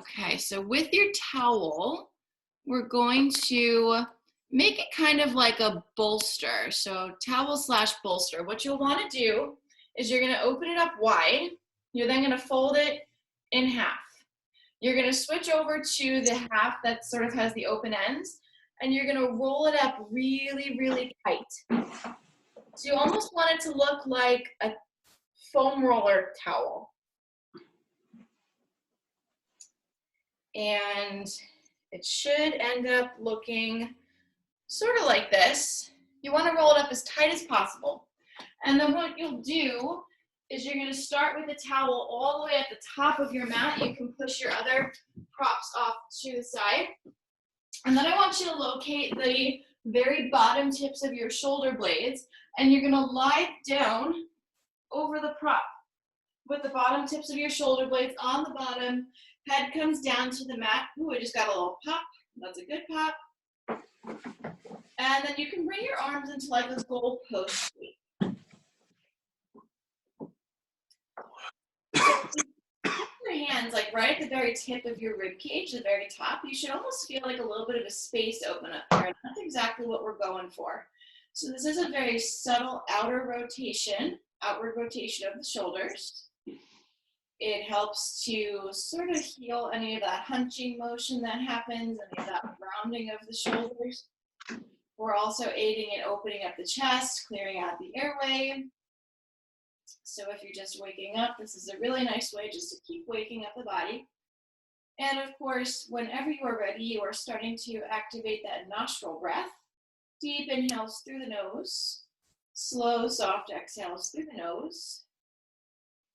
Okay, so with your towel, we're going to make it kind of like a bolster. So towel slash bolster. What you'll want to do is you're going to open it up wide. You're then going to fold it in half. You're going to switch over to the half that sort of has the open ends, and you're going to roll it up really, really tight. So you almost want it to look like a foam roller towel. And it should end up looking sort of like this. You want to roll it up as tight as possible. And then what you'll do is you're going to start with the towel all the way at the top of your mat. You can push your other props off to the side. And then I want you to locate the very bottom tips of your shoulder blades, and you're going to lie down over the prop with the bottom tips of your shoulder blades on the bottom. Head comes down to the mat. Ooh, I just got a little pop. That's a good pop. And then you can bring your arms into like a goalpost shape. Your hands like right at the very tip of your rib cage, the very top. You should almost feel like a little bit of a space open up there. And that's exactly what we're going for. So this is a very subtle outer rotation, outward rotation of the shoulders. It helps to sort of heal any of that hunching motion that happens, any of that rounding of the shoulders. We're also aiding in opening up the chest, clearing out the airway. So if you're just waking up, this is a really nice way just to keep waking up the body. And of course, whenever you are ready, you are starting to activate that nostril breath. Deep inhales through the nose, slow, soft exhales through the nose.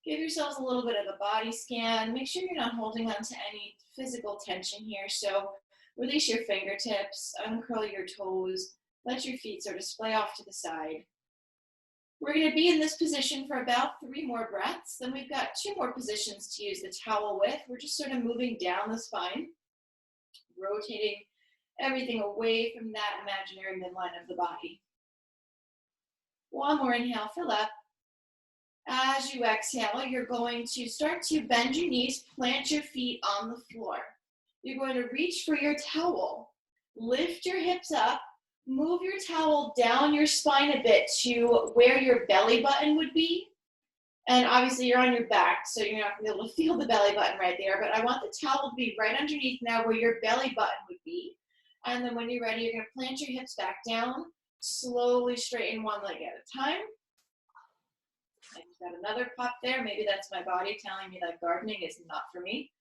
Give yourselves a little bit of a body scan. Make sure you're not holding on to any physical tension here. So release your fingertips, uncurl your toes, let your feet sort of splay off to the side. We're going to be in this position for about 3 more breaths. Then we've got 2 more positions to use the towel with. We're just sort of moving down the spine, rotating everything away from that imaginary midline of the body. 1 more inhale, fill up. As you exhale, you're going to start to bend your knees, plant your feet on the floor. You're going to reach for your towel, lift your hips up, move your towel down your spine a bit to where your belly button would be. And obviously you're on your back, so you're not going to be able to feel the belly button right there, but I want the towel to be right underneath now where your belly button would be. And then when you're ready, you're going to plant your hips back down, slowly straighten one leg at a time. I just got another pop there. Maybe that's my body telling me that gardening is not for me.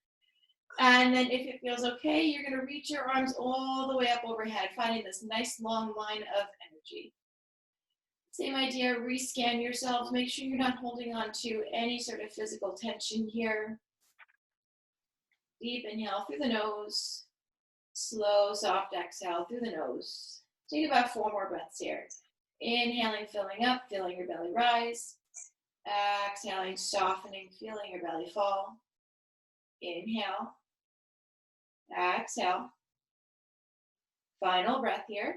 And then if it feels okay, you're going to reach your arms all the way up overhead, finding this nice long line of energy. Same idea, rescan yourselves. Make sure you're not holding on to any sort of physical tension here. Deep inhale through the nose. Slow, soft exhale through the nose. Take about 4 more breaths here. Inhaling, filling up, feeling your belly rise. Exhaling, softening, feeling your belly fall. Inhale. Exhale. Final breath here.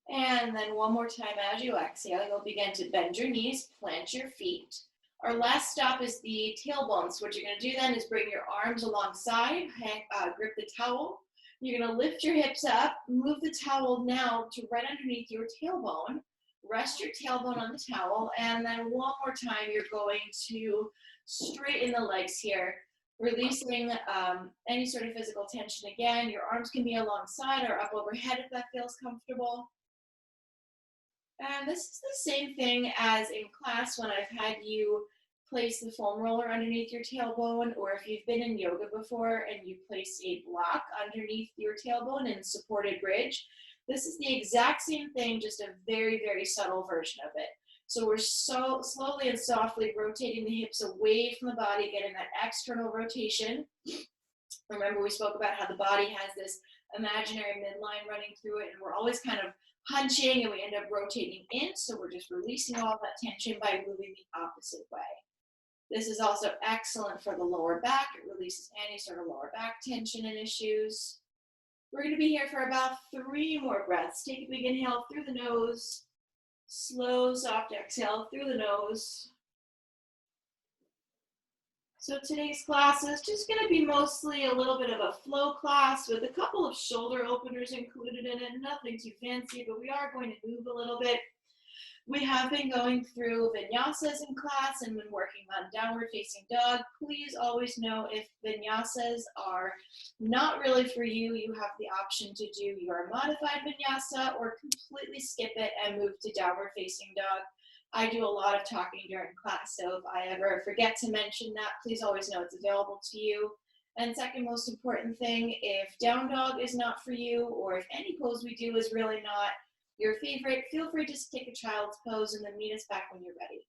And then 1 more time as you exhale, you'll begin to bend your knees, plant your feet. Our last stop is the tailbone. So what you're going to do then is bring your arms alongside, grip the towel. You're going to lift your hips up, move the towel now to right underneath your tailbone. Rest your tailbone on the towel, and then 1 more time you're going to straighten the legs here, releasing any sort of physical tension again. Your arms can be alongside or up overhead if that feels comfortable. And this is the same thing as in class when I've had you place the foam roller underneath your tailbone, or if you've been in yoga before and you place a block underneath your tailbone in supported bridge. This is the exact same thing, just a very, very subtle version of it. So we're so slowly and softly rotating the hips away from the body, getting that external rotation. Remember, we spoke about how the body has this imaginary midline running through it, and we're always kind of hunching and we end up rotating in. So we're just releasing all that tension by moving the opposite way. This is also excellent for the lower back. It releases any sort of lower back tension and issues. We're going to be here for about 3 more breaths. Take a big inhale through the nose. Slow, soft exhale through the nose. So today's class is just going to be mostly a little bit of a flow class with a couple of shoulder openers included in it. Nothing too fancy, but we are going to move a little bit. We have been going through vinyasas in class and been working on downward facing dog. Please always know if vinyasas are not really for you, you have the option to do your modified vinyasa or completely skip it and move to downward facing dog. I do a lot of talking during class, so if I ever forget to mention that, please always know it's available to you. And second most important thing, if down dog is not for you, or if any pose we do is really not your favorite, feel free to take a child's pose and then meet us back when you're ready.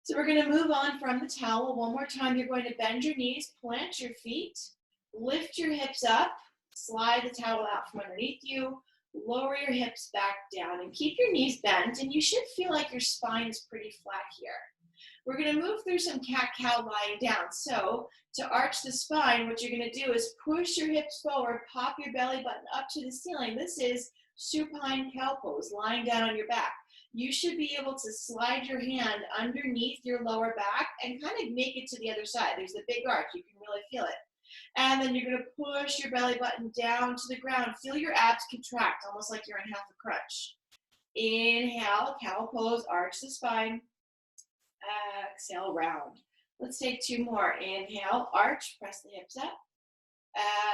So we're going to move on from the towel. One more time, you're going to bend your knees, plant your feet, lift your hips up, slide the towel out from underneath you, lower your hips back down and keep your knees bent, and you should feel like your spine is pretty flat here. We're going to move through some cat-cow lying down. So to arch the spine, what you're going to do is push your hips forward, pop your belly button up to the ceiling. This is supine cow pose, lying down on your back. You should be able to slide your hand underneath your lower back and kind of make it to the other side. There's the big arch, you can really feel it. And then you're going to push your belly button down to the ground. Feel your abs contract, almost like you're in half a crunch. Inhale, cow pose, arch the spine. Exhale, round. Let's take two more. Inhale, arch, press the hips up.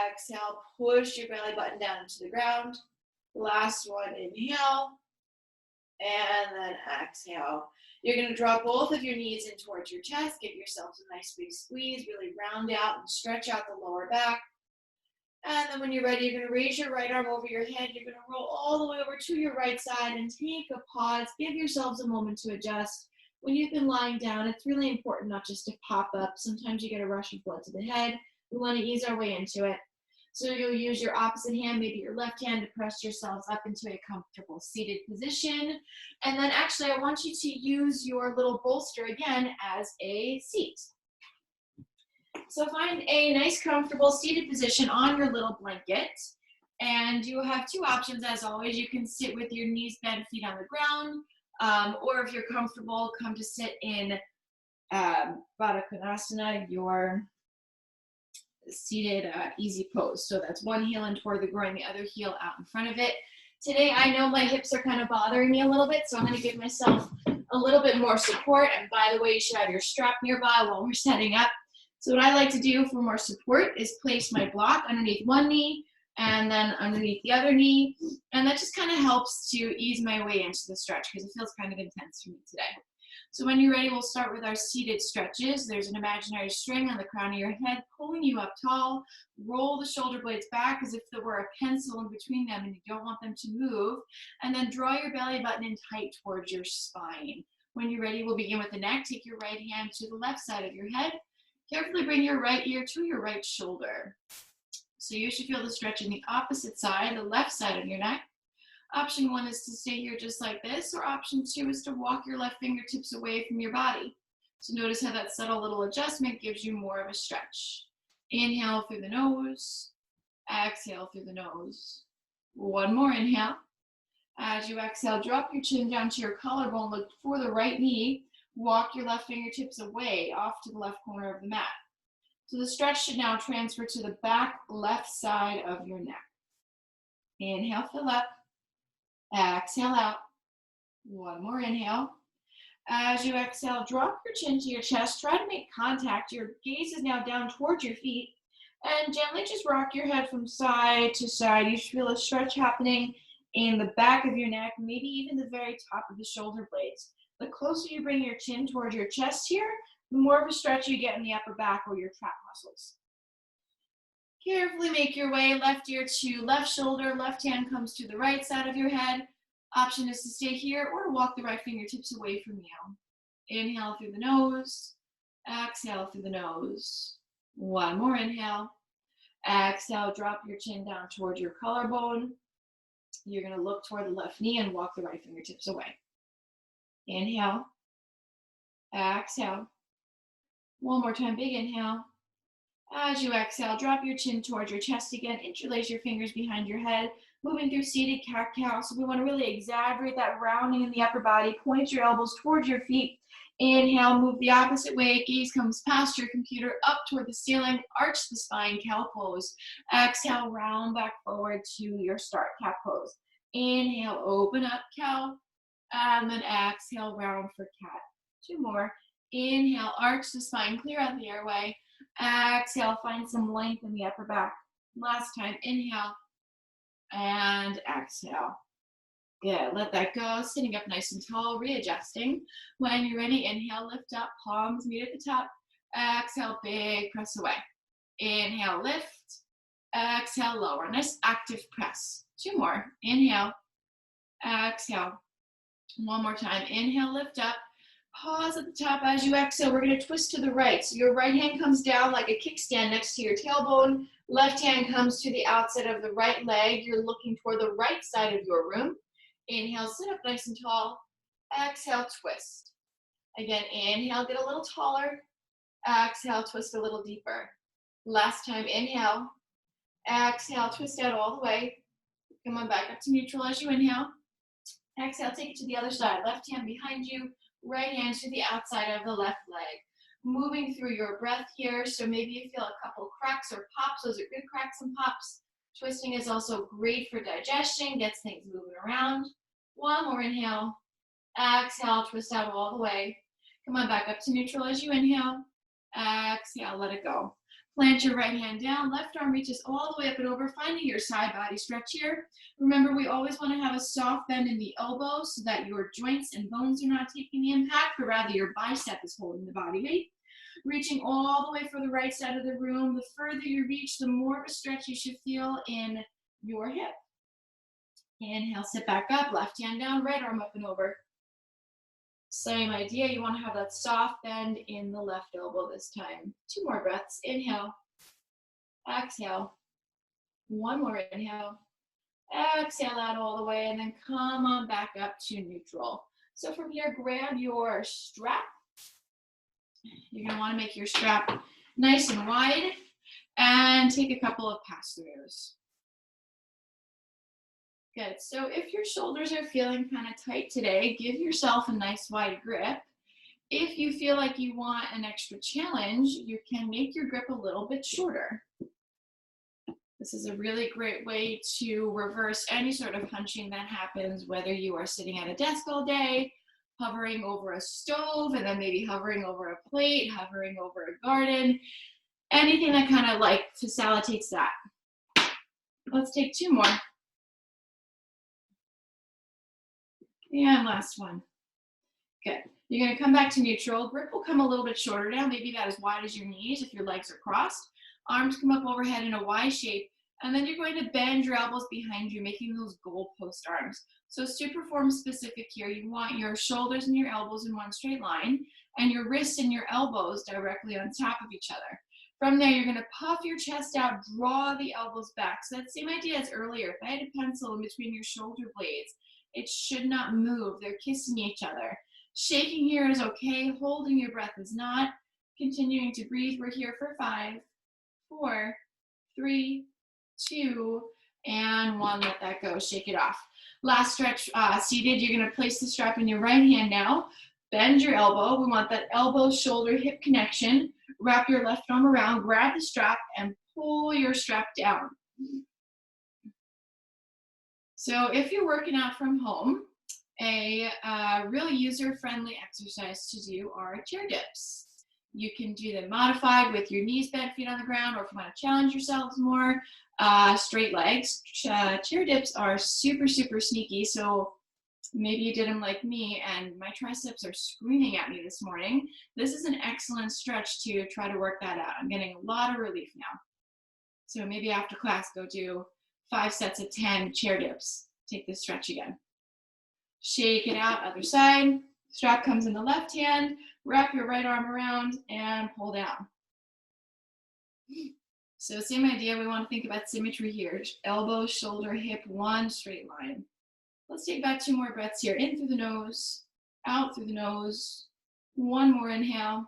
Exhale, push your belly button down to the ground. Last one, inhale. And then exhale. You're going to draw both of your knees in towards your chest. Give yourselves a nice big squeeze. Really round out and stretch out the lower back. And then when you're ready, you're going to raise your right arm over your head. You're going to roll all the way over to your right side and take a pause. Give yourselves a moment to adjust. When you've been lying down, it's really important not just to pop up. Sometimes you get a rush of blood to the head. We want to ease our way into it. So you'll use your opposite hand, maybe your left hand, to press yourselves up into a comfortable seated position. And then actually, I want you to use your little bolster again as a seat. So find a nice, comfortable seated position on your little blanket. And you have two options, as always. You can sit with your knees bent, feet on the ground. Or if you're comfortable, come to sit in Baddha Konasana, your seated easy pose. So that's one heel in toward the groin, the other heel out in front of it. Today I know my hips are kind of bothering me a little bit, so I'm going to give myself a little bit more support. And by the way, you should have your strap nearby while we're setting up. So what I like to do for more support is place my block underneath one knee and then underneath the other knee, and that just kind of helps to ease my way into the stretch because it feels kind of intense for me today. So when you're ready, we'll start with our seated stretches. There's an imaginary string on the crown of your head pulling you up tall. Roll the shoulder blades back as if there were a pencil in between them and you don't want them to move. And then draw your belly button in tight towards your spine. When you're ready, we'll begin with the neck. Take your right hand to the left side of your head. Carefully bring your right ear to your right shoulder. So you should feel the stretch in the opposite side, the left side of your neck. Option one is to stay here just like this, or option two is to walk your left fingertips away from your body. So notice how that subtle little adjustment gives you more of a stretch. Inhale through the nose, exhale through the nose. One more inhale. As you exhale, drop your chin down to your collarbone, look for the right knee, walk your left fingertips away off to the left corner of the mat. So the stretch should now transfer to the back left side of your neck. Inhale, fill up. Exhale out. One more inhale. As you exhale, drop your chin to your chest. Try to make contact. Your gaze is now down towards your feet. And gently just rock your head from side to side. You should feel a stretch happening in the back of your neck, maybe even the very top of the shoulder blades. The closer you bring your chin towards your chest here, the more of a stretch you get in the upper back or your trap muscles. Carefully make your way left ear to left shoulder, left hand comes to the right side of your head. Option is to stay here or to walk the right fingertips away from you. Inhale through the nose, exhale through the nose. One more inhale. Exhale, drop your chin down toward your collarbone. You're going to look toward the left knee and walk the right fingertips away. Inhale, exhale. One more time, big inhale. As you exhale, drop your chin towards your chest again. Interlace your fingers behind your head, moving through seated cat-cow. So we want to really exaggerate that rounding in the upper body. Point your elbows towards your feet. Inhale, move the opposite way. Gaze comes past your computer, up toward the ceiling. Arch the spine, cow pose. Exhale, round back forward to your start, cat pose. Inhale, open up, cow. And then exhale, round for cat. 2 more. Inhale, arch the spine, clear out the airway. Exhale, find some length in the upper back. Last time, inhale and exhale. Good, let that go. Sitting up nice and tall, readjusting. When you're ready, inhale, lift up, palms meet at the top. Exhale, big press away. Inhale, lift. Exhale, lower. Nice active press. 2 more. Inhale, exhale. 1 more time. Inhale, lift up. Pause at the top as you exhale. We're going to twist to the right. So your right hand comes down like a kickstand next to your tailbone. Left hand comes to the outside of the right leg. You're looking toward the right side of your room. Inhale, sit up nice and tall. Exhale, twist. Again, inhale, get a little taller. Exhale, twist a little deeper. Last time, inhale. Exhale, twist out all the way. Come on back up to neutral as you inhale. Exhale, take it to the other side. Left hand behind you, right hand to the outside of the left leg. Moving through your breath here, so maybe you feel a couple cracks or pops. Those are good cracks and pops. Twisting is also great for digestion, gets things moving around. 1 more inhale. Exhale, twist out all the way. Come on back up to neutral as you inhale. Exhale, let it go. Plant your right hand down, left arm reaches all the way up and over, finding your side body stretch here. Remember, we always want to have a soft bend in the elbow so that your joints and bones are not taking the impact, but rather your bicep is holding the body weight. Reaching all the way for the right side of the room. The further you reach, the more of a stretch you should feel in your hip. Inhale, sit back up, left hand down, right arm up and over. Same idea, you want to have that soft bend in the left elbow this time. 2 more breaths. Inhale, exhale. 1 more inhale. Exhale out all the way, and then come on back up to neutral. So from here, grab your strap. You're going to want to make your strap nice and wide and take a couple of pass-throughs. Good. So if your shoulders are feeling kind of tight today, give yourself a nice wide grip. If you feel like you want an extra challenge, you can make your grip a little bit shorter. This is a really great way to reverse any sort of hunching that happens, whether you are sitting at a desk all day, hovering over a stove, and then maybe hovering over a plate, hovering over a garden, anything that kind of like facilitates that. Let's take 2 more. And last one. Good. You're going to come back to neutral. Grip will come a little bit shorter now, maybe about as wide as your knees if your legs are crossed. Arms come up overhead in a Y shape. And then you're going to bend your elbows behind you, making those goalpost arms. So super form specific here. You want your shoulders and your elbows in one straight line, and your wrists and your elbows directly on top of each other. From there, you're going to puff your chest out, draw the elbows back. So that same idea as earlier. If I had a pencil in between your shoulder blades, it should not move. They're kissing each other. Shaking here is okay. Holding your breath is not. Continuing to breathe. We're here for 5, 4, 3, 2, and 1. Let that go. Shake it off. Last stretch, seated. You're going to place the strap in your right hand now. Bend your elbow. We want that elbow, shoulder, hip connection. Wrap your left arm around. Grab the strap and pull your strap down. So if you're working out from home, a real user-friendly exercise to do are chair dips. You can do them modified with your knees bent, feet on the ground, or if you want to challenge yourselves more, straight legs. Chair dips are super, super sneaky, so maybe you did them like me and my triceps are screaming at me this morning. This is an excellent stretch to try to work that out. I'm getting a lot of relief now. So maybe after class, go do 5 sets of 10 chair dips. Take this stretch again. Shake it out, other side. Strap comes in the left hand. Wrap your right arm around and pull down. So same idea, we want to think about symmetry here. Elbow, shoulder, hip, one straight line. Let's take about 2 more breaths here. In through the nose, out through the nose. 1 more inhale.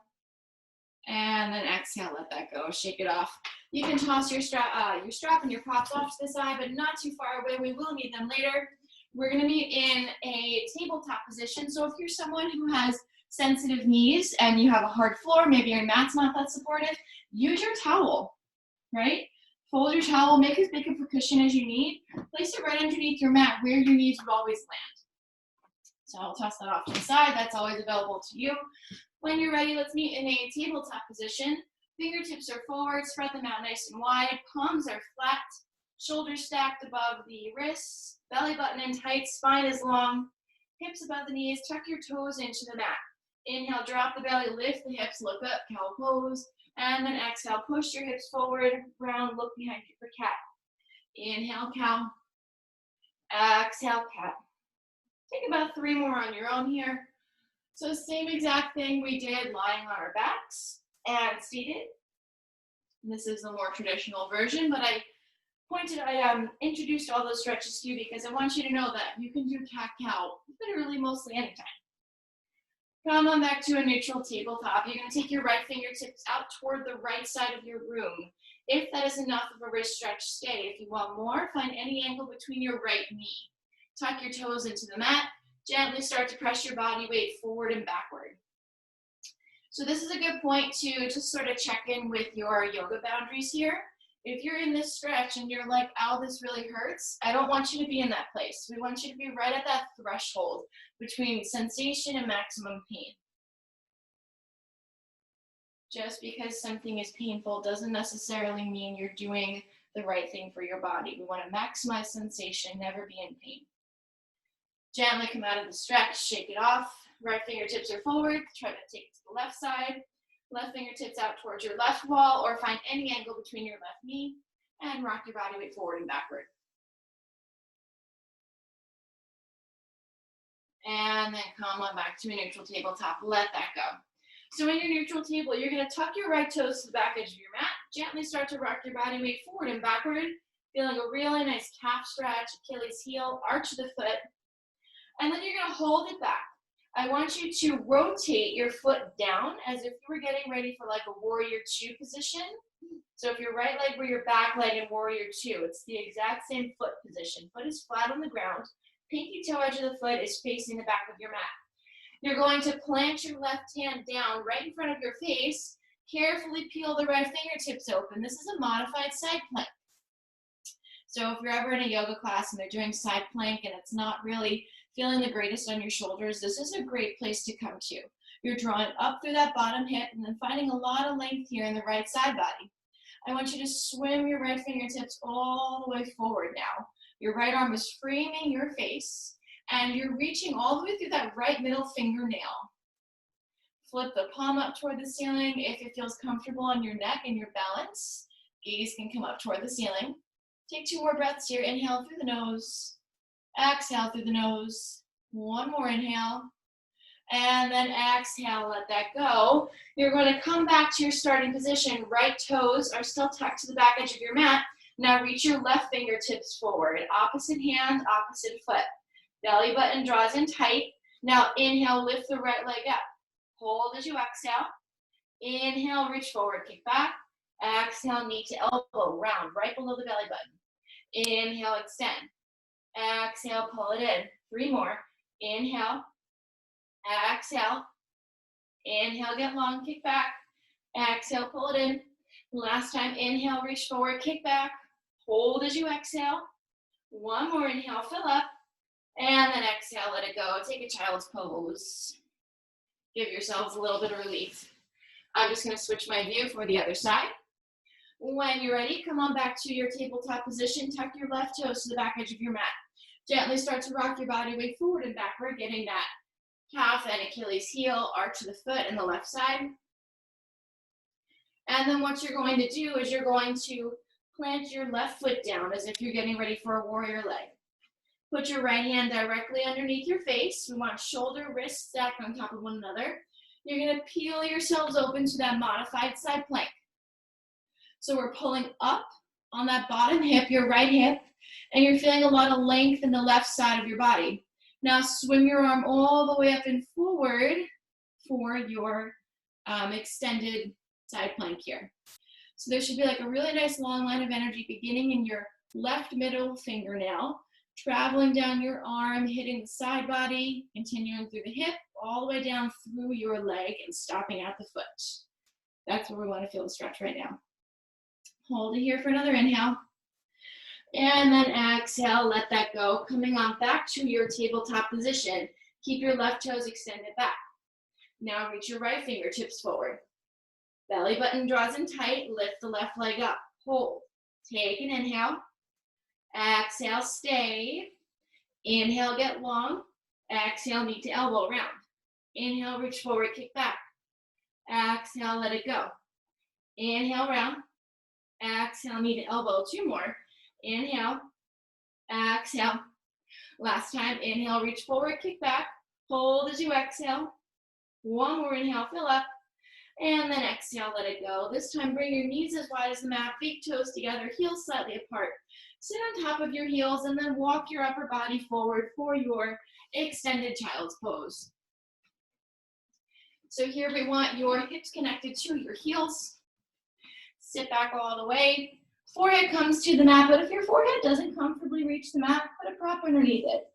And then exhale, let that go. Shake it off. You can toss your strap and your props off to the side, but not too far away. We will need them later. We're going to meet in a tabletop position. So if you're someone who has sensitive knees and you have a hard floor, maybe your mat's not that supportive, use your towel, right? Fold your towel, make as big of a cushion as you need, place it right underneath your mat where your knees would always land. So I'll toss that off to the side, that's always available to you. When you're ready, let's meet in a tabletop position. Fingertips are forward, spread them out nice and wide, palms are flat, shoulders stacked above the wrists, belly button in tight, spine is long, hips above the knees, tuck your toes into the mat. Inhale, drop the belly, lift the hips, look up, cow pose, and then exhale, push your hips forward, round, look behind you for cat. Inhale, cow, exhale, cat. Take about 3 more on your own here. So same exact thing we did lying on our backs and seated. This is the more traditional version, but I introduced all those stretches to you because I want you to know that you can do cat-cow literally mostly anytime. Come on back to a neutral tabletop. You're going to take your right fingertips out toward the right side of your room. If that is enough of a wrist stretch, stay. If you want more, find any angle between your right knee. Tuck your toes into the mat. Gently start to press your body weight forward and backward. So this is a good point to just sort of check in with your yoga boundaries here. If you're in this stretch and you're like, oh, this really hurts, I don't want you to be in that place. We want you to be right at that threshold between sensation and maximum pain. Just because something is painful doesn't necessarily mean you're doing the right thing for your body. We want to maximize sensation, never be in pain. Gently come out of the stretch, shake it off. Right fingertips are forward, try to take it to the left side. Left fingertips out towards your left wall or find any angle between your left knee and rock your body weight forward and backward. And then come on back to a neutral tabletop, let that go. So in your neutral table, you're gonna tuck your right toes to the back edge of your mat, gently start to rock your body weight forward and backward, feeling a really nice calf stretch, Achilles heel, arch the foot, and then you're gonna hold it back. I want you to rotate your foot down as if you were getting ready for like a warrior 2 position. So if your right leg were your back leg in warrior 2, it's the exact same foot position. Foot is flat on the ground. Pinky toe edge of the foot is facing the back of your mat. You're going to plant your left hand down right in front of your face. Carefully peel the right fingertips open. This is a modified side plank. So if you're ever in a yoga class and they're doing side plank and it's not really feeling the greatest on your shoulders, this is a great place to come to. You're drawing up through that bottom hip and then finding a lot of length here in the right side body. I want you to swim your right fingertips all the way forward now. Your right arm is framing your face and you're reaching all the way through that right middle fingernail. Flip the palm up toward the ceiling if it feels comfortable on your neck and your balance. Gaze can come up toward the ceiling. Take 2 more breaths here. Inhale through the nose. Exhale through the nose. 1 more inhale. And then exhale, let that go. You're going to come back to your starting position. Right toes are still tucked to the back edge of your mat. Now reach your left fingertips forward. Opposite hand, opposite foot. Belly button draws in tight. Now inhale, lift the right leg up. Hold as you exhale. Inhale, reach forward, kick back. Exhale, knee to elbow, round, right below the belly button. Inhale, extend. Exhale, pull it in. 3 more. Inhale. Exhale. Inhale, get long, kick back. Exhale, pull it in. Last time, inhale, reach forward, kick back. Hold as you exhale. 1 more inhale, fill up. And then exhale, let it go. Take a child's pose. Give yourselves a little bit of relief. I'm just going to switch my view for the other side. When you're ready, come on back to your tabletop position. Tuck your left toes to the back edge of your mat. Gently start to rock your body weight forward and backward, getting that calf and Achilles heel, arch of the foot in the left side. And then what you're going to do is you're going to plant your left foot down as if you're getting ready for a warrior leg. Put your right hand directly underneath your face. We want shoulder, wrist stacked on top of one another. You're going to peel yourselves open to that modified side plank. So we're pulling up on that bottom hip, your right hip, and you're feeling a lot of length in the left side of your body. Now swim your arm all the way up and forward for your extended side plank here. So there should be like a really nice long line of energy beginning in your left middle fingernail, Traveling down your arm, hitting the side body, continuing through the hip, all the way down through your leg and stopping at the foot. That's where we want to feel the stretch right now. Hold it here for another inhale. And then exhale, let that go. Coming on back to your tabletop position. Keep your left toes extended back. Now reach your right fingertips forward. Belly button draws in tight. Lift the left leg up. Hold. Take an inhale. Exhale, stay. Inhale, get long. Exhale, knee to elbow, round. Inhale, reach forward, kick back. Exhale, let it go. Inhale, round. Exhale, knee to elbow, 2 more. Inhale, exhale. Last time, inhale, reach forward, kick back. Hold as you exhale. 1 more inhale, fill up. And then exhale, let it go. This time, bring your knees as wide as the mat, big toes together, heels slightly apart. Sit on top of your heels and then walk your upper body forward for your extended child's pose. So here we want your hips connected to your heels. Sit back all the way. Forehead comes to the mat, but if your forehead doesn't comfortably reach the mat, put a prop underneath it.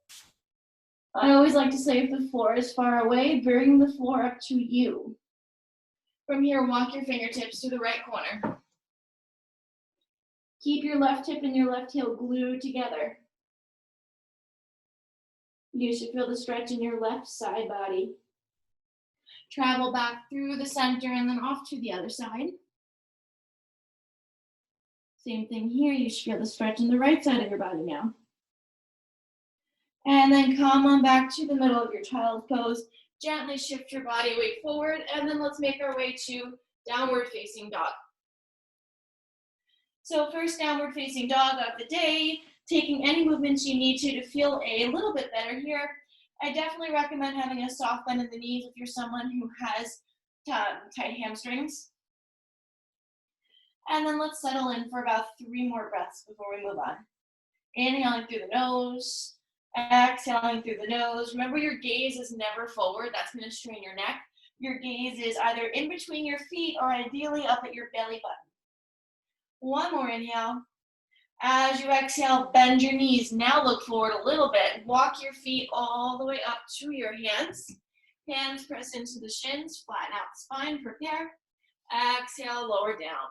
I always like to say if the floor is far away, bring the floor up to you. From here, walk your fingertips to the right corner. Keep your left hip and your left heel glued together. You should feel the stretch in your left side body. Travel back through the center and then off to the other side. Same thing here, you should feel the stretch in the right side of your body now. And then come on back to the middle of your child's pose. Gently shift your body weight forward, and then let's make our way to downward facing dog. So first downward facing dog of the day, taking any movements you need to feel a little bit better here. I definitely recommend having a soft bend in the knees if you're someone who has tight hamstrings. And then let's settle in for about 3 more breaths before we move on. Inhaling through the nose, exhaling through the nose. Remember, your gaze is never forward. That's going to strain your neck. Your gaze is either in between your feet or ideally up at your belly button. 1 more inhale. As you exhale, bend your knees. Now look forward a little bit. Walk your feet all the way up to your hands. Hands press into the shins. Flatten out the spine. Prepare. Exhale, lower down.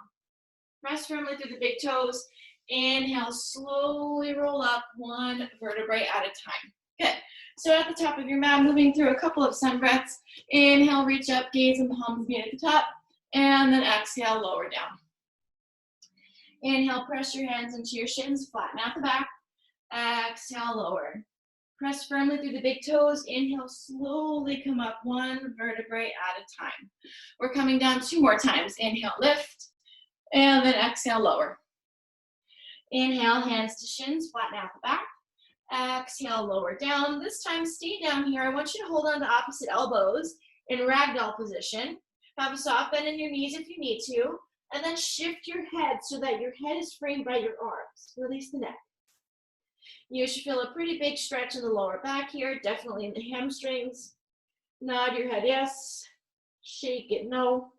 Press firmly through the big toes. Inhale, slowly roll up 1 vertebrae at a time. Good. So at the top of your mat, moving through a couple of sun breaths. Inhale, reach up, gaze and palms meet at the top. And then exhale, lower down. Inhale, press your hands into your shins, flatten out the back. Exhale, lower. Press firmly through the big toes. Inhale, slowly come up 1 vertebrae at a time. We're coming down 2 more times. Inhale, lift. And then exhale, lower. Inhale, hands to shins, flatten out the back. Exhale, lower down. This time, stay down here. I want you to hold on to opposite elbows in ragdoll position. Have a soft bend in your knees if you need to. And then shift your head so that your head is framed by your arms. Release the neck. You should feel a pretty big stretch in the lower back here, definitely in the hamstrings. Nod your head yes. Shake it no.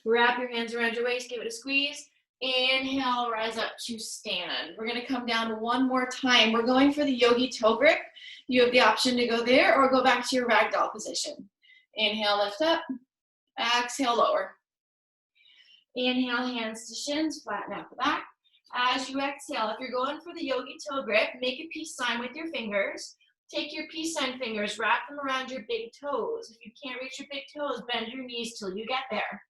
Wrap your hands around your waist, give it a squeeze. Inhale, rise up to stand. We're going to come down 1 more time. We're going for the yogi toe grip. You have the option to go there or go back to your ragdoll position. Inhale, lift up. Exhale, lower. Inhale, hands to shins, flatten out the back. As you exhale, if you're going for the yogi toe grip, make a peace sign with your fingers. Take your peace sign fingers, wrap them around your big toes. If you can't reach your big toes, bend your knees till you get there.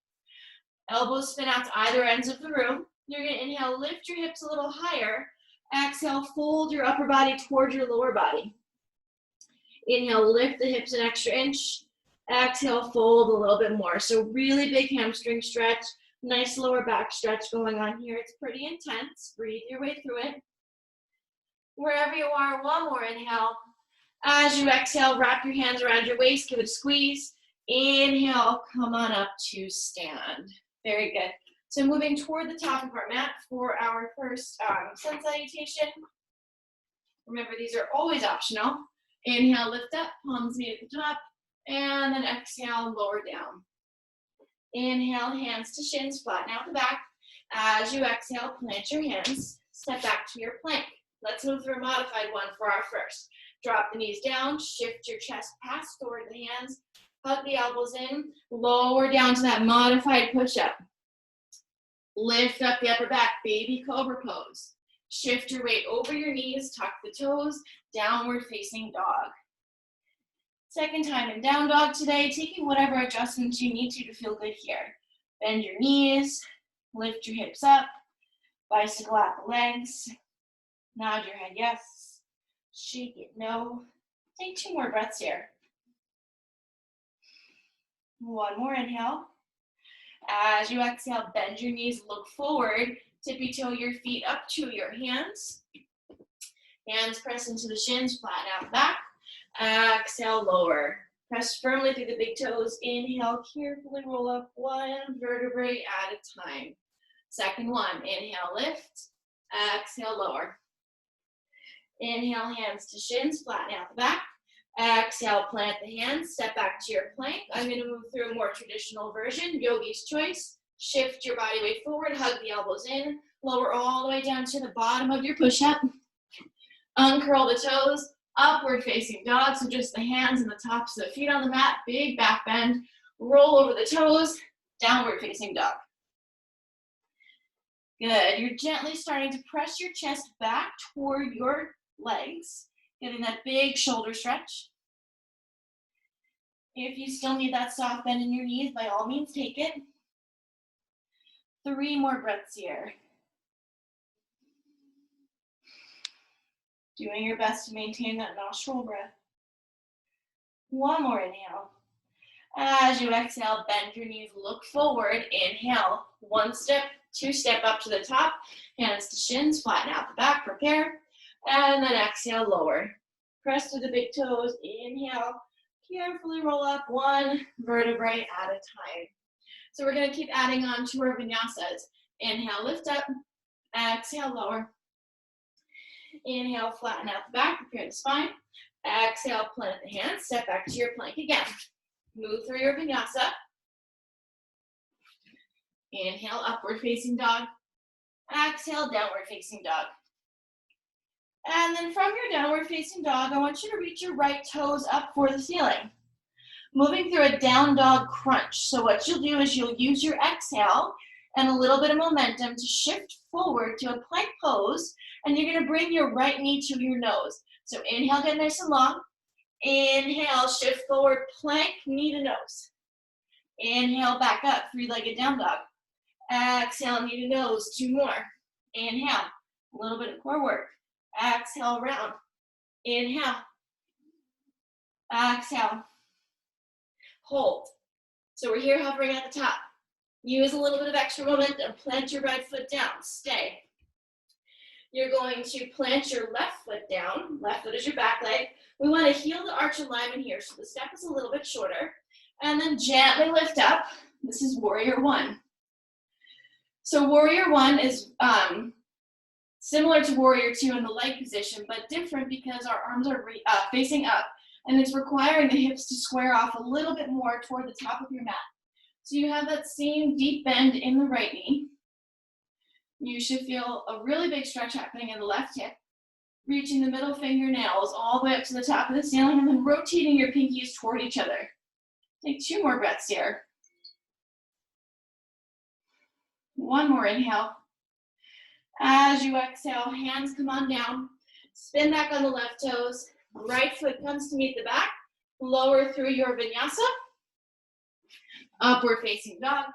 Elbows spin out to either ends of the room. You're going to inhale, lift your hips a little higher. Exhale, fold your upper body toward your lower body. Inhale, lift the hips an extra inch. Exhale, fold a little bit more. So really big hamstring stretch. Nice lower back stretch going on here. It's pretty intense. Breathe your way through it. Wherever you are, 1 more inhale. As you exhale, wrap your hands around your waist. Give it a squeeze. Inhale, come on up to stand. Very good. So moving toward the top of our mat for our first sun salutation. Remember, these are always optional. Inhale, lift up, palms meet at the top, and then exhale, lower down. Inhale, hands to shins, flatten out the back. As you exhale, plant your hands, step back to your plank. Let's move through a modified one for our first. Drop the knees down, shift your chest past toward the hands, hug the elbows in, lower down to that modified push-up. Lift up the upper back, baby cobra pose. Shift your weight over your knees, tuck the toes, downward facing dog. Second time in down dog today, taking whatever adjustments you need to feel good here. Bend your knees, lift your hips up, bicycle out the legs, nod your head yes, shake it no. Take 2 more breaths here. One more inhale. As you exhale, bend your knees, look forward, tippy toe your feet up to your hands. Hands press into the shins, flatten out the back. Exhale, lower. Press firmly through the big toes. Inhale, carefully roll up 1 vertebrae at a time. Second one, inhale, lift. Exhale, lower. Inhale, hands to shins, flatten out the back. Exhale, plant the hands, step back to your plank. I'm going to move through a more traditional version, yogi's choice. Shift your body weight forward, hug the elbows in, lower all the way down to the bottom of your push-up. Uncurl the toes, upward facing dog, so just the hands and the tops of the feet on the mat, big back bend. Roll over the toes, downward facing dog. Good, you're gently starting to press your chest back toward your legs, getting that big shoulder stretch. If you still need that soft bend in your knees, by all means take it. 3 more breaths here. Doing your best to maintain that nostril breath. 1 more inhale. As you exhale, bend your knees, look forward. Inhale, 1 step, 2 step up to the top. Hands to shins, flatten out the back, prepare. And then exhale, lower. Press to the big toes, inhale. Carefully roll up 1 vertebrae at a time. So we're gonna keep adding on to our vinyasas. Inhale, lift up. Exhale, lower. Inhale, flatten out the back, prepare the spine. Exhale, plant the hands, step back to your plank again. Move through your vinyasa. Inhale, upward facing dog. Exhale, downward facing dog. And then from your downward facing dog, I want you to reach your right toes up for the ceiling. Moving through a down dog crunch. So what you'll do is you'll use your exhale and a little bit of momentum to shift forward to a plank pose, and you're gonna bring your right knee to your nose. So inhale, get nice and long. Inhale, shift forward, plank, knee to nose. Inhale, back up, 3-legged down dog. Exhale, knee to nose, 2 more. Inhale, a little bit of core work. Exhale, round. Inhale. Exhale. Hold. So we're here hovering at the top. Use a little bit of extra momentum. Plant your right foot down. Stay. You're going to plant your left foot down. Left foot is your back leg. We want to heel the arch alignment here, so the step is a little bit shorter. And then gently lift up. This is warrior 1. So warrior 1 is similar to warrior 2 in the leg position, but different because our arms are facing up, and it's requiring the hips to square off a little bit more toward the top of your mat. So you have that same deep bend in the right knee. You should feel a really big stretch happening in the left hip, reaching the middle fingernails all the way up to the top of the ceiling, and then rotating your pinkies toward each other. Take 2 more breaths here. 1 more inhale. As you exhale, hands come on down. Spin back on the left toes. Right foot comes to meet the back. Lower through your vinyasa. Upward facing dog.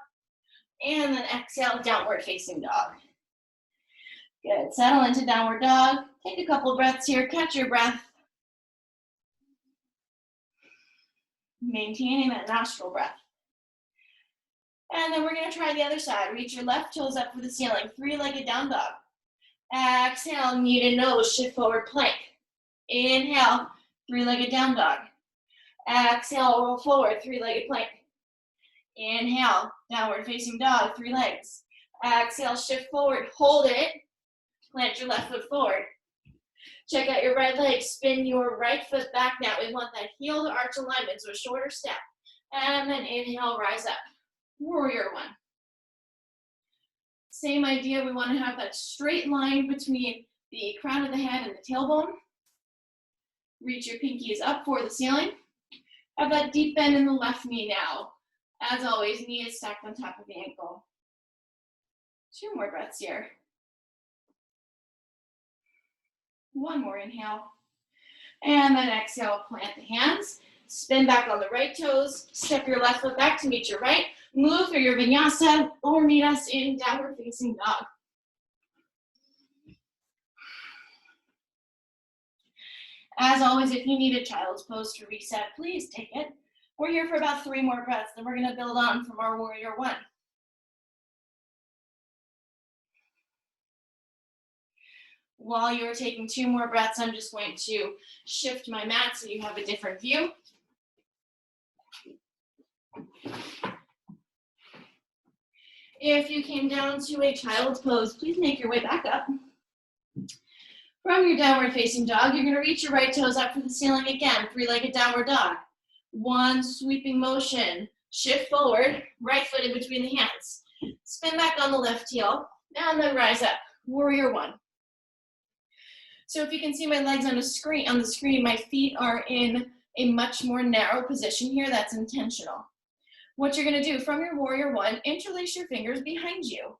And then exhale, downward facing dog. Good. Settle into downward dog. Take a couple breaths here. Catch your breath. Maintaining that nostril breath. And then we're going to try the other side. Reach your left toes up for the ceiling. 3-legged down dog. Exhale, knee to nose, shift forward plank. Inhale, 3-legged down dog. Exhale, roll forward, 3-legged plank. Inhale, downward facing dog, 3 legs. Exhale, shift forward, hold it. Plant your left foot forward. Check out your right leg, spin your right foot back now. We want that heel to arch alignment, so a shorter step. And then inhale, rise up. Warrior 1. Same idea, we want to have that straight line between the crown of the head and the tailbone. Reach your pinkies up for the ceiling. Have that deep bend in the left knee now. As always, knee is stacked on top of the ankle. 2 more breaths here. 1 more inhale. And then exhale, plant the hands. Spin back on the right toes. Step your left foot back to meet your right. Move through your vinyasa or meet us in downward facing dog. As always, if you need a child's pose to reset, please take it. We're here for about 3 more breaths, then we're gonna build on from our warrior 1. While you're taking 2 more breaths, I'm just going to shift my mat so you have a different view. If you came down to a child's pose, please make your way back up. From your downward facing dog, you're gonna reach your right toes up to the ceiling again, 3-legged downward dog. 1 sweeping motion, shift forward, right foot in between the hands. Spin back on the left heel, and then rise up, warrior 1. So if you can see my legs on the screen, my feet are in a much more narrow position here. That's intentional. What you're gonna do from your warrior 1, interlace your fingers behind you.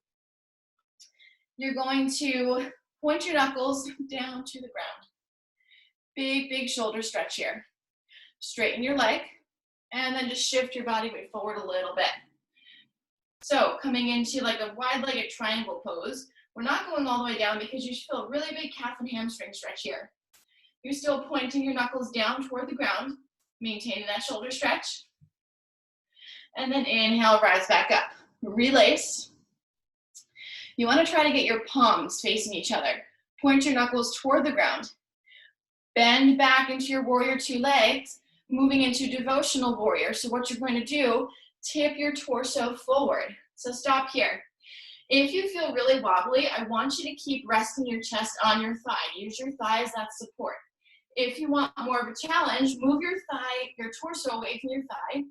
You're going to point your knuckles down to the ground. Big, big shoulder stretch here. Straighten your leg, and then just shift your body weight forward a little bit. So coming into like a wide-legged triangle pose, we're not going all the way down because you should feel a really big calf and hamstring stretch here. You're still pointing your knuckles down toward the ground, maintaining that shoulder stretch. And then inhale, rise back up. Relace. You want to try to get your palms facing each other. Point your knuckles toward the ground. Bend back into your warrior 2 legs, moving into devotional warrior. So what you're going to do, tip your torso forward. So stop here. If you feel really wobbly, I want you to keep resting your chest on your thigh. Use your thigh as that support. If you want more of a challenge, move your torso away from your thigh,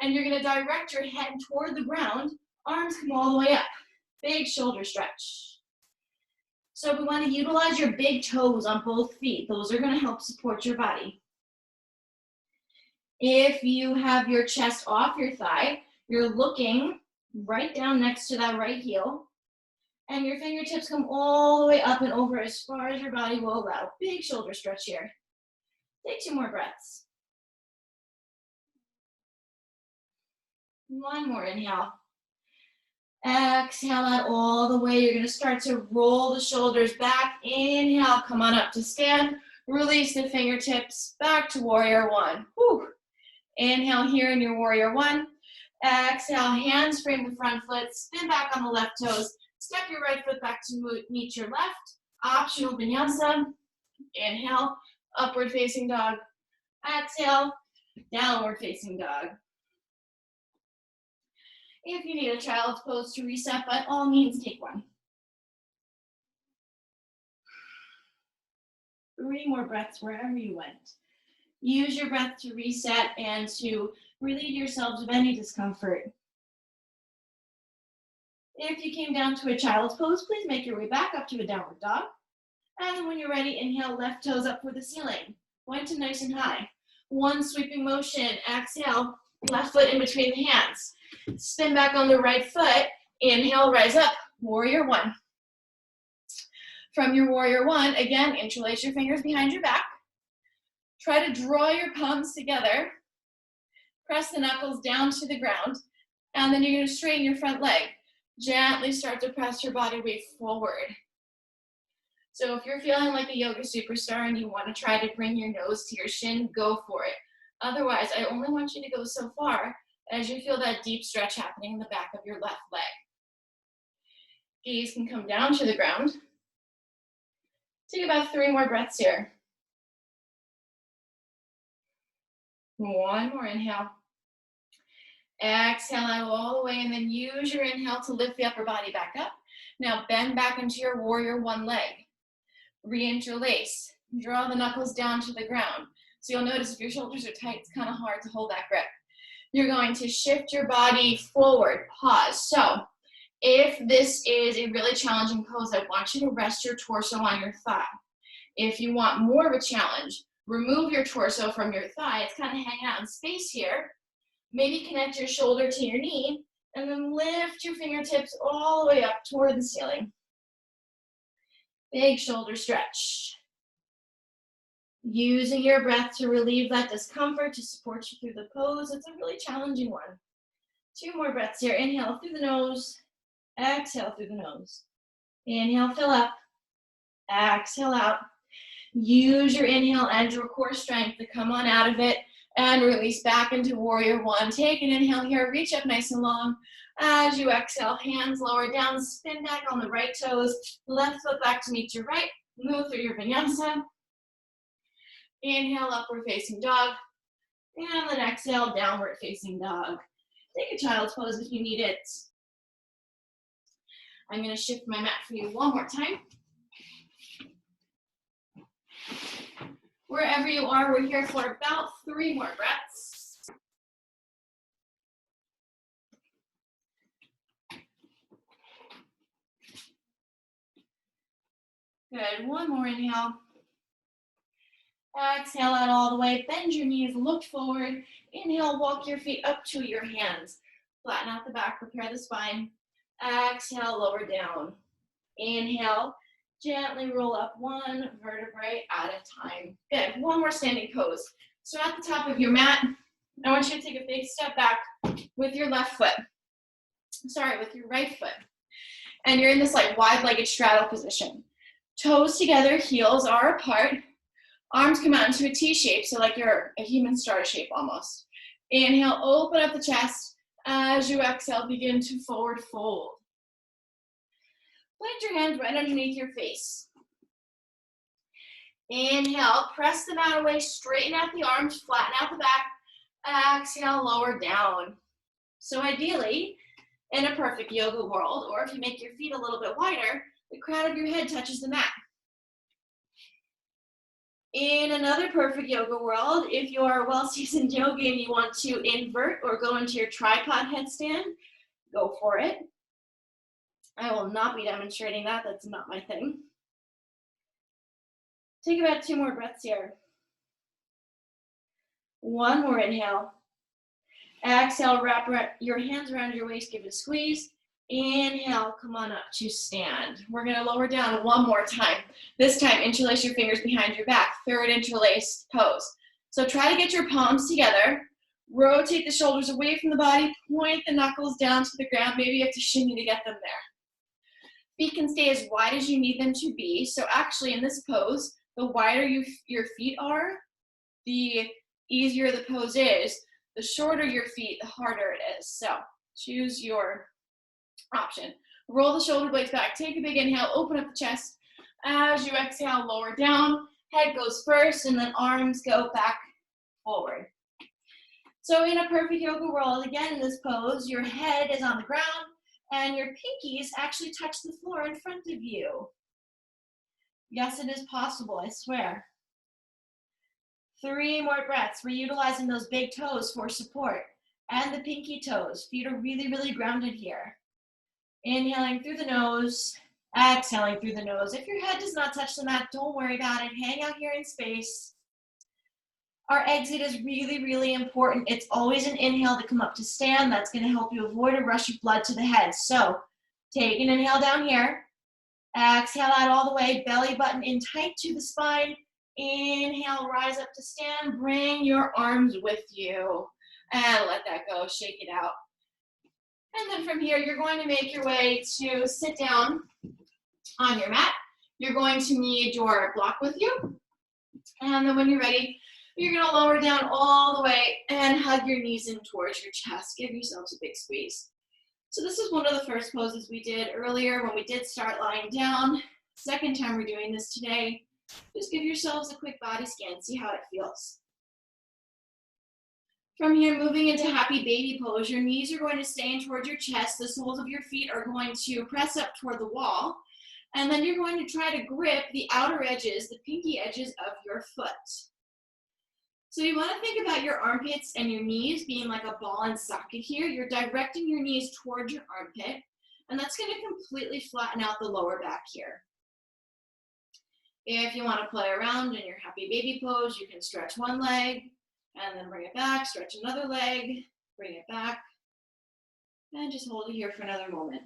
and you're gonna direct your head toward the ground, arms come all the way up. Big shoulder stretch. So we wanna utilize your big toes on both feet. Those are gonna help support your body. If you have your chest off your thigh, you're looking right down next to that right heel, and your fingertips come all the way up and over as far as your body will allow. Big shoulder stretch here. Take 2 more breaths. 1 more inhale. Exhale out all the way. You're gonna start to roll the shoulders back. Inhale, come on up to stand. Release the fingertips, back to warrior 1. Whew. Inhale here in your warrior 1. Exhale, hands frame the front foot, spin back on the left toes, step your right foot back to meet your left. Optional vinyasa. Inhale, upward facing dog. Exhale, downward facing dog. If you need a child's pose to reset, by all means, take one. 3 more breaths wherever you went. Use your breath to reset and to relieve yourselves of any discomfort. If you came down to a child's pose, please make your way back up to a downward dog. And then when you're ready, inhale, left toes up for the ceiling. Point to nice and high. 1 sweeping motion. Exhale, left foot in between the hands. Spin back on the right foot. Inhale, rise up. Warrior 1. From your warrior 1, again, interlace your fingers behind your back. Try to draw your palms together. Press the knuckles down to the ground. And then you're going to straighten your front leg. Gently start to press your body weight forward. So if you're feeling like a yoga superstar and you want to try to bring your nose to your shin, go for it. Otherwise, I only want you to go so far as you feel that deep stretch happening in the back of your left leg. Gaze can come down to the ground. Take about 3 more breaths here. 1 more inhale. Exhale out all the way, and then use your inhale to lift the upper body back up. Now bend back into your warrior 1 leg. Reinterlace. Draw the knuckles down to the ground. So you'll notice if your shoulders are tight, it's kind of hard to hold that grip. You're going to shift your body forward. Pause. So If this is a really challenging pose, I want you to rest your torso on your thigh. If you want more of a challenge, remove your torso from your thigh. It's kind of hanging out in space here. Maybe connect your shoulder to your knee, and then lift your fingertips all the way up toward the ceiling. Big shoulder stretch. Using your breath to relieve that discomfort, to support you through the pose. It's a really challenging one. 2 more breaths here. Inhale through the nose. Exhale through the nose. Inhale, fill up. Exhale out. Use your inhale and your core strength to come on out of it and release back into warrior one. Take an inhale here, reach up nice and long. As you exhale, hands lower down, spin back on the right toes, left foot back to meet your right, move through your vinyasa. Inhale, upward facing dog, and then exhale, downward facing dog. Take a child's pose if you need it. I'm going to shift my mat for you one more time. Wherever you are, we're here for about 3 more breaths. Good, 1 more inhale. Exhale out all the way, bend your knees, look forward. Inhale, walk your feet up to your hands. Flatten out the back, prepare the spine. Exhale, lower down. Inhale, gently roll up 1 vertebrae at a time. Good, 1 more standing pose. So at the top of your mat, I want you to take a big step back with your left foot. Sorry, with your right foot. And you're in this like wide-legged straddle position. Toes together, heels are apart. Arms come out into a T shape, so like you're a human star shape almost. Inhale, open up the chest. As you exhale, begin to forward fold. Plant your hands right underneath your face. Inhale, press them out away, straighten out the arms, flatten out the back. Exhale, lower down. So ideally, in a perfect yoga world, or if you make your feet a little bit wider, the crown of your head touches the mat. In another perfect yoga world, if you are a well-seasoned yogi and you want to invert or go into your tripod headstand, go for it. I will not be demonstrating that. That's not my thing. Take about 2 more breaths here. 1 more inhale. Exhale, wrap your hands around your waist, give it a squeeze. Inhale, come on up to stand. We're going to lower down 1 more time. This time, interlace your fingers behind your back. 3rd interlaced pose. So try to get your palms together. Rotate the shoulders away from the body. Point the knuckles down to the ground. Maybe you have to shimmy to get them there. Feet can stay as wide as you need them to be. So actually, in this pose, the wider your feet are, the easier the pose is. The shorter your feet, the harder it is. So choose your option. Roll the shoulder blades back. Take a big inhale. Open up the chest. As you exhale, lower down. Head goes first, and then arms go back forward. So in a perfect yoga world, again in this pose, your head is on the ground, and your pinkies actually touch the floor in front of you. Yes, it is possible, I swear. 3 more breaths. We're utilizing those big toes for support, and the pinky toes. Feet are really, really grounded here. Inhaling through the nose, exhaling through the nose. If your head does not touch the mat, don't worry about it. Hang out here in space. Our exit is really, really important. It's always an inhale to come up to stand. That's going to help you avoid a rush of blood to the head. So take an inhale down here. Exhale out all the way. Belly button in tight to the spine. Inhale, rise up to stand. Bring your arms with you. And let that go. Shake it out. And then from here, you're going to make your way to sit down on your mat. You're going to need your block with you. And then when you're ready, you're going to lower down all the way and hug your knees in towards your chest. Give yourselves a big squeeze. So this is one of the first poses we did earlier when we did start lying down. Second time we're doing this today. Just give yourselves a quick body scan. See how it feels. From here, moving into happy baby pose, your knees are going to stay in towards your chest. The soles of your feet are going to press up toward the wall. And then you're going to try to grip the outer edges, the pinky edges of your foot. So you want to think about your armpits and your knees being like a ball and socket here. You're directing your knees towards your armpit. And that's going to completely flatten out the lower back here. If you want to play around in your happy baby pose, you can stretch one leg and then bring it back, stretch another leg, bring it back, and just hold it here for another moment.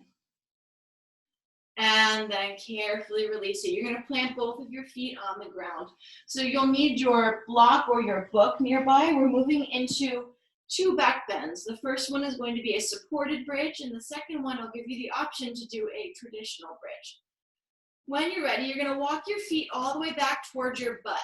And then carefully release it. You're going to plant both of your feet on the ground. So you'll need your block or your book nearby. We're moving into 2 back bends. The first one is going to be a supported bridge, and the second one will give you the option to do a traditional bridge. When you're ready, you're going to walk your feet all the way back towards your butt.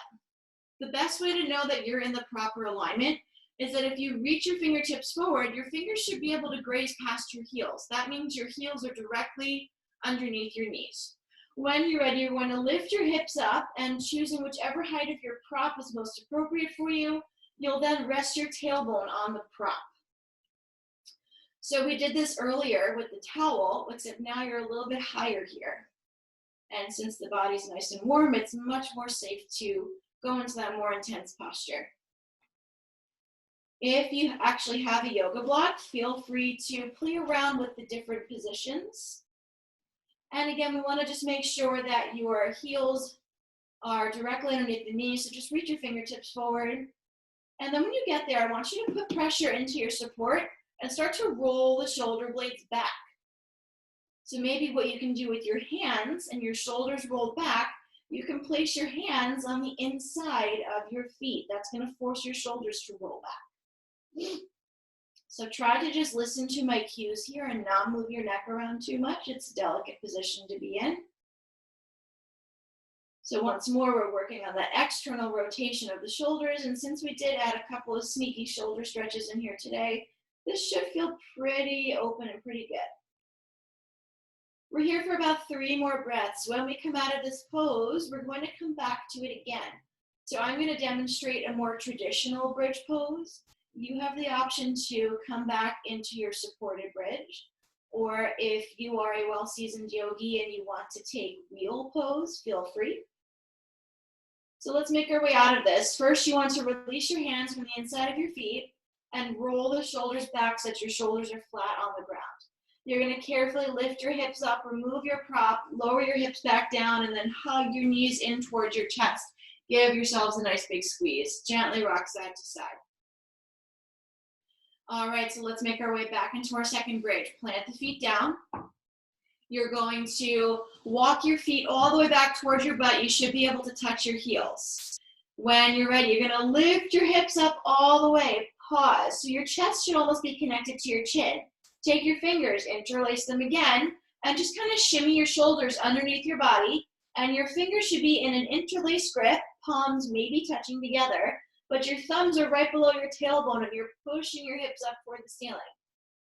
The best way to know that you're in the proper alignment is that if you reach your fingertips forward, your fingers should be able to graze past your heels. That means your heels are directly underneath your knees. When you're ready, you're going to lift your hips up, and choosing whichever height of your prop is most appropriate for you, you'll then rest your tailbone on the prop. So we did this earlier with the towel, except now you're a little bit higher here. And since the body's nice and warm, it's much more safe to go into that more intense posture. If you actually have a yoga block, feel free to play around with the different positions. And again, we want to just make sure that your heels are directly underneath the knees, so just reach your fingertips forward. And then when you get there, I want you to put pressure into your support and start to roll the shoulder blades back. So maybe what you can do with your hands and your shoulders rolled back, you can place your hands on the inside of your feet. That's going to force your shoulders to roll back. So try to just listen to my cues here and not move your neck around too much. It's a delicate position to be in. So once more, we're working on that external rotation of the shoulders. And since we did add a couple of sneaky shoulder stretches in here today, this should feel pretty open and pretty good. We're here for about 3 more breaths. When we come out of this pose, we're going to come back to it again. So I'm going to demonstrate a more traditional bridge pose. You have the option to come back into your supported bridge, or if you are a well-seasoned yogi and you want to take wheel pose, feel free. So let's make our way out of this. First, you want to release your hands from the inside of your feet and roll the shoulders back so that your shoulders are flat on the ground. You're going to carefully lift your hips up, remove your prop, lower your hips back down, and then hug your knees in towards your chest. Give yourselves a nice big squeeze. Gently rock side to side. All right, so let's make our way back into our second bridge. Plant the feet down. You're going to walk your feet all the way back towards your butt. You should be able to touch your heels. When you're ready, you're going to lift your hips up all the way. Pause. So your chest should almost be connected to your chin. Take your fingers, interlace them again, and just kind of shimmy your shoulders underneath your body. And your fingers should be in an interlaced grip, palms maybe touching together, but your thumbs are right below your tailbone and you're pushing your hips up toward the ceiling.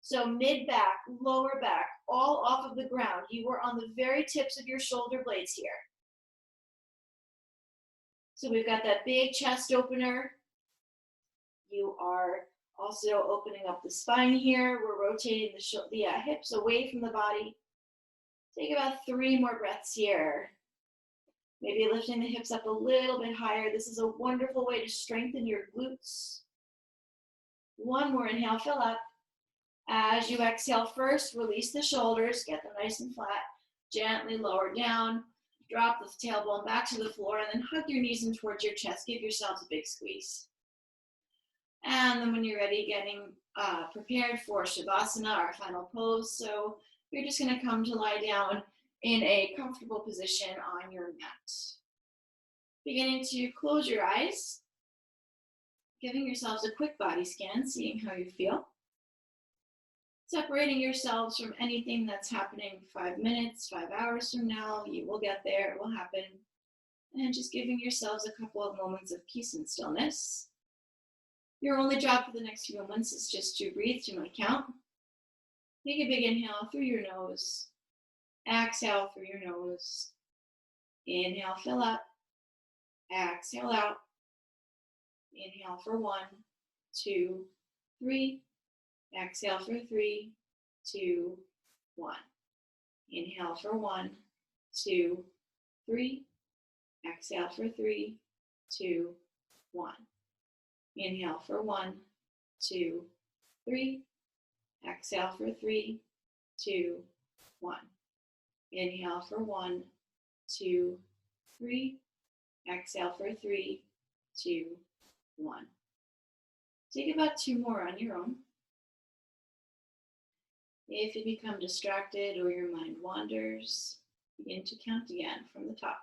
So mid-back, lower back, all off of the ground. You are on the very tips of your shoulder blades here. So we've got that big chest opener. You are also opening up the spine here. We're rotating the hips away from the body. Take about 3 more breaths here. Maybe lifting the hips up a little bit higher. This is a wonderful way to strengthen your glutes. 1 more inhale, fill up. As you exhale first, release the shoulders, get them nice and flat. Gently lower down, drop the tailbone back to the floor, and then hug your knees in towards your chest. Give yourselves a big squeeze. And then when you're ready, getting prepared for Shavasana, our final pose. So you're just going to come to lie down in a comfortable position on your mat. Beginning to close your eyes, giving yourselves a quick body scan, seeing how you feel. Separating yourselves from anything that's happening 5 minutes, 5 hours from now. You will get there, it will happen. And just giving yourselves a couple of moments of peace and stillness. Your only job for the next few moments is just to breathe to my count. Take a big inhale through your nose. Exhale through your nose. Inhale, fill up. Exhale out. Inhale for 1, 2, 3. Exhale for 3, 2, 1. Inhale for 1, 2, 3. Exhale for 3, 2, 1. Inhale for 1, 2, 3. Exhale for 3, 2, 1. Inhale for 1, 2, 3. Exhale for 3, 2, 1. Take about 2 more on your own. If you become distracted or your mind wanders, begin to count again from the top.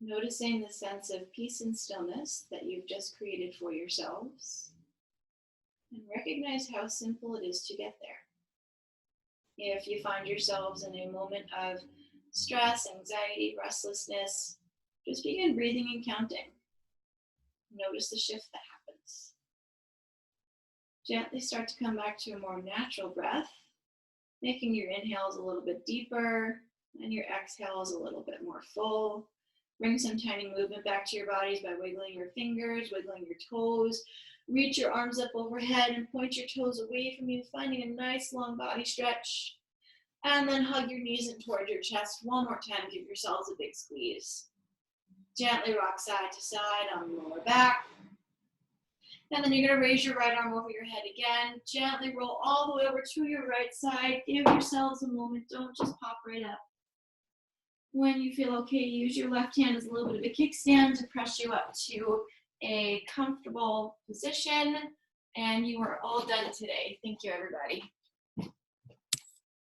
Noticing the sense of peace and stillness that you've just created for yourselves. And recognize how simple it is to get there. If you find yourselves in a moment of stress, anxiety, restlessness, just begin breathing and counting. Notice the shift that happens. Gently start to come back to a more natural breath, making your inhales a little bit deeper and your exhales a little bit more full. Bring some tiny movement back to your bodies by wiggling your fingers, wiggling your toes. Reach your arms up overhead and point your toes away from you, finding a nice long body stretch. And then hug your knees in toward your chest. One more time, give yourselves a big squeeze. Gently rock side to side on the lower back. And then you're going to raise your right arm over your head again. Gently roll all the way over to your right side. Give yourselves a moment. Don't just pop right up. When you feel okay, use your left hand as a little bit of a kickstand to press you up to a comfortable position. And you are all done today. Thank you, everybody.